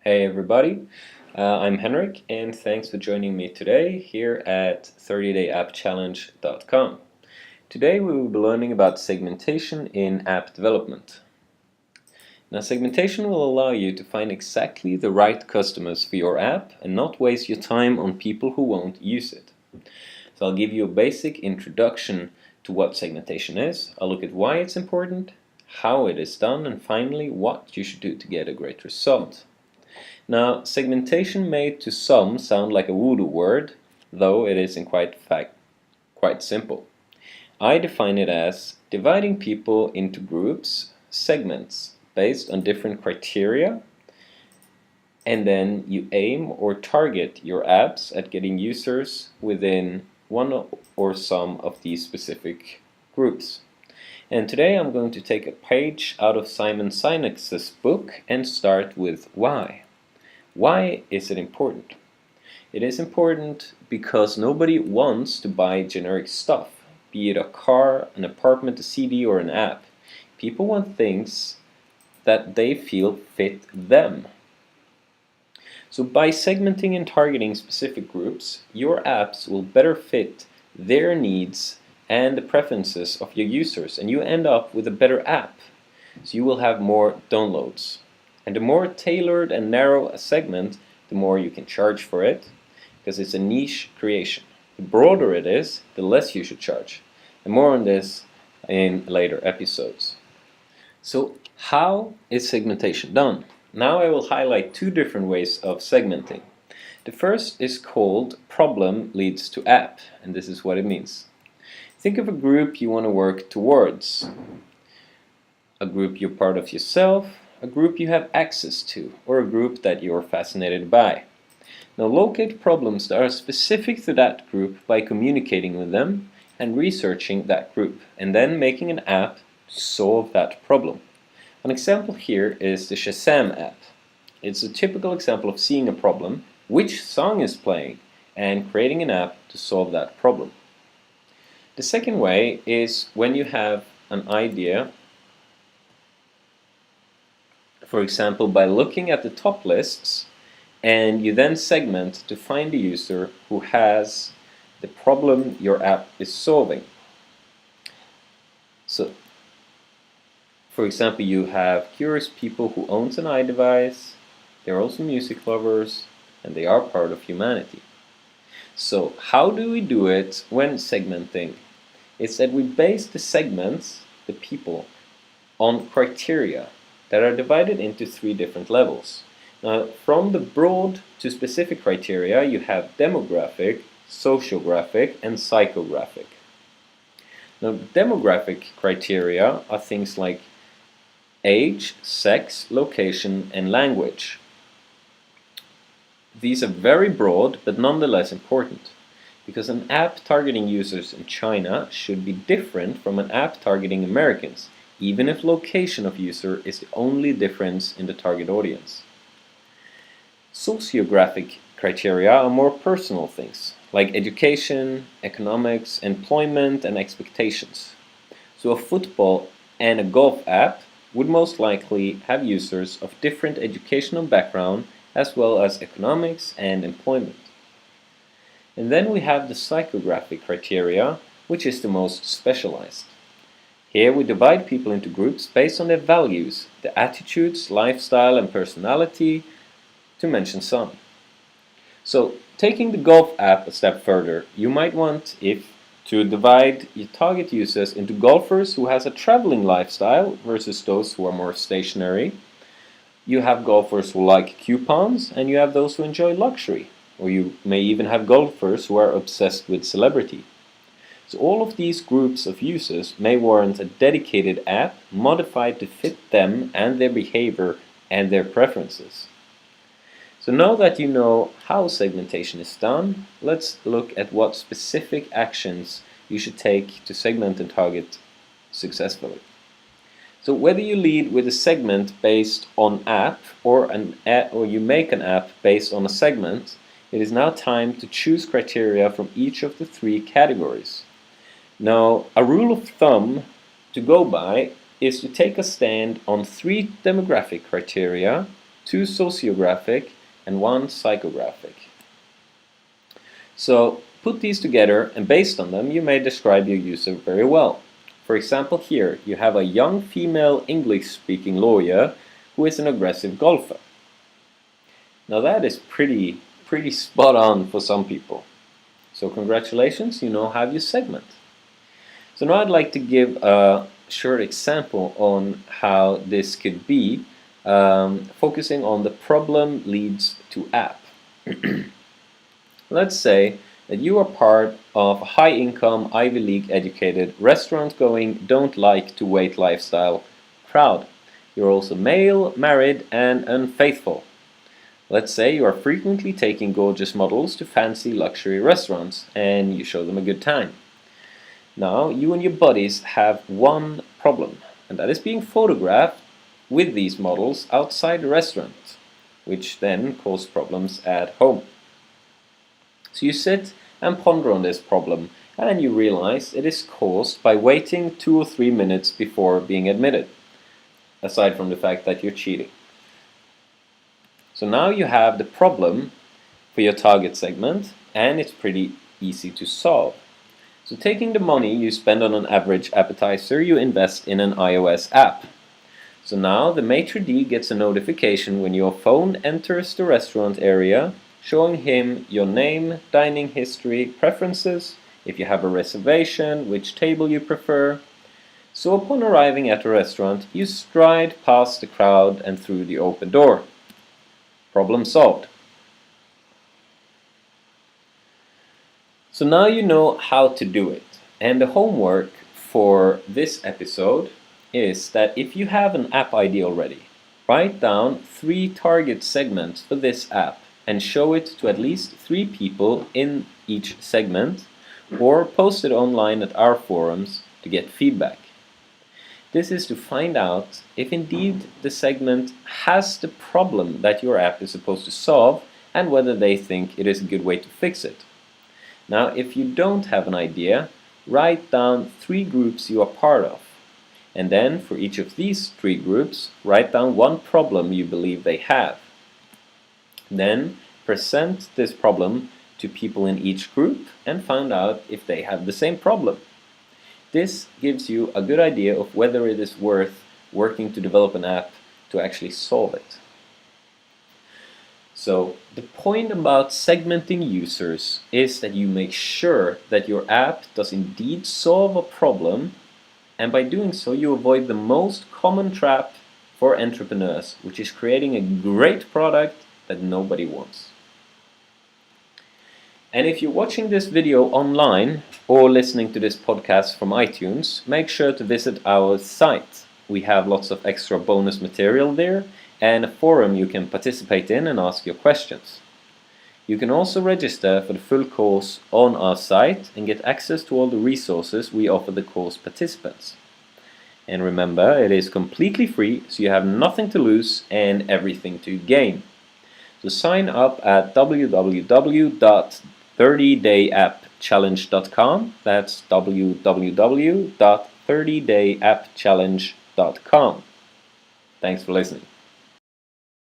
Hey everybody, I'm Henrik and thanks for joining me today here at 30dayappchallenge.com. Today we will be learning about segmentation in app development. Now segmentation will allow you to find exactly the right customers for your app and not waste your time on people who won't use it. So I'll give you a basic introduction to what segmentation is, I'll look at why it's important, how it is done, and finally what you should do to get a great result. Now, segmentation may to some sound like a voodoo word, though it is in fact quite simple. I define it as dividing people into groups, segments, based on different criteria, and then you aim or target your apps at getting users within one or some of these specific groups. And today I'm going to take a page out of Simon Sinek's book and start with why. Why is it important? It is important because nobody wants to buy generic stuff, be it a car, an apartment, a CD, or an app. People want things that they feel fit them. So by segmenting and targeting specific groups, your apps will better fit their needs and the preferences of your users, and you end up with a better app. So you will have more downloads. And the more tailored and narrow a segment, the more you can charge for it, because it's a niche creation. The broader it is, the less you should charge. And more on this in later episodes. So how is segmentation done? Now I will highlight two different ways of segmenting. The first is called problem leads to app, and this is what it means. Think of a group you want to work towards. A group you're part of yourself, a group you have access to, or a group that you're fascinated by. Now locate problems that are specific to that group by communicating with them and researching that group, and then making an app to solve that problem. An example here is the Shazam app. It's a typical example of seeing a problem, which song is playing, and creating an app to solve that problem. The second way is when you have an idea. For example, by looking at the top lists, and you then segment to find the user who has the problem your app is solving. So, for example, you have curious people who owns an iDevice, they're also music lovers, and they are part of humanity. So, how do we do it when segmenting? It's that we base the segments, the people, on criteria that are divided into three different levels. Now, from the broad to specific criteria, you have demographic, sociographic, and psychographic. Now, demographic criteria are things like age, sex, location, and language. These are very broad, but nonetheless important, because an app targeting users in China should be different from an app targeting Americans, even if location of user is the only difference in the target audience. Sociographic criteria are more personal things, like education, economics, employment, and expectations. So a football and a golf app would most likely have users of different educational background as well as economics and employment. And then we have the psychographic criteria, which is the most specialized. Here we divide people into groups based on their values, their attitudes, lifestyle, and personality, to mention some. So, taking the golf app a step further, you might want to divide your target users into golfers who has a traveling lifestyle versus those who are more stationary. You have golfers who like coupons, and you have those who enjoy luxury. Or you may even have golfers who are obsessed with celebrity. So all of these groups of users may warrant a dedicated app modified to fit them and their behavior and their preferences. So now that you know how segmentation is done, let's look at what specific actions you should take to segment and target successfully. So whether you lead with a segment based on app or you make an app based on a segment, it is now time to choose criteria from each of the three categories. Now, a rule of thumb to go by is to take a stand on three demographic criteria 2 sociographic, and 1 psychographic. So put these together, and based on them you may describe your user very well. For example, here you have a young female English-speaking lawyer who is an aggressive golfer. Now that is pretty spot on for some people. So congratulations, you now have your segment. So now I'd like to give a short example on how this could be, focusing on the problem leads to app. Let's say that you are part of a high-income, Ivy League educated, restaurant-going, don't-like-to-wait lifestyle crowd. You're also male, married, and unfaithful. Let's say you are frequently taking gorgeous models to fancy luxury restaurants and you show them a good time. Now, you and your buddies have one problem, and that is being photographed with these models outside the restaurant, which then cause problems at home. So you sit and ponder on this problem, and you realize it is caused by waiting 2 or 3 minutes before being admitted, aside from the fact that you're cheating. So now you have the problem for your target segment, and it's pretty easy to solve. So taking the money you spend on an average appetizer, you invest in an iOS app. So now the maitre d' gets a notification when your phone enters the restaurant area, showing him your name, dining history, preferences, if you have a reservation, which table you prefer. So upon arriving at the restaurant, you stride past the crowd and through the open door. Problem solved. So now you know how to do it. And the homework for this episode is that if you have an app ID already, write down 3 target segments for this app and show it to at least 3 people in each segment, or post it online at our forums to get feedback. This is to find out if indeed the segment has the problem that your app is supposed to solve and whether they think it is a good way to fix it. Now, if you don't have an idea, write down 3 groups you are part of. And then, for each of these 3 groups, write down 1 problem you believe they have. Then, present this problem to people in each group and find out if they have the same problem. This gives you a good idea of whether it is worth working to develop an app to actually solve it. So the point about segmenting users is that you make sure that your app does indeed solve a problem, and by doing so you avoid the most common trap for entrepreneurs, which is creating a great product that nobody wants. And if you're watching this video online or listening to this podcast from iTunes, make sure to visit our site. We have lots of extra bonus material there and a forum you can participate in and ask your questions. You can also register for the full course on our site and get access to all the resources we offer the course participants. And remember, it is completely free, so you have nothing to lose and everything to gain. So sign up at www.30dayappchallenge.com. That's www.30dayappchallenge.com. Thanks for listening.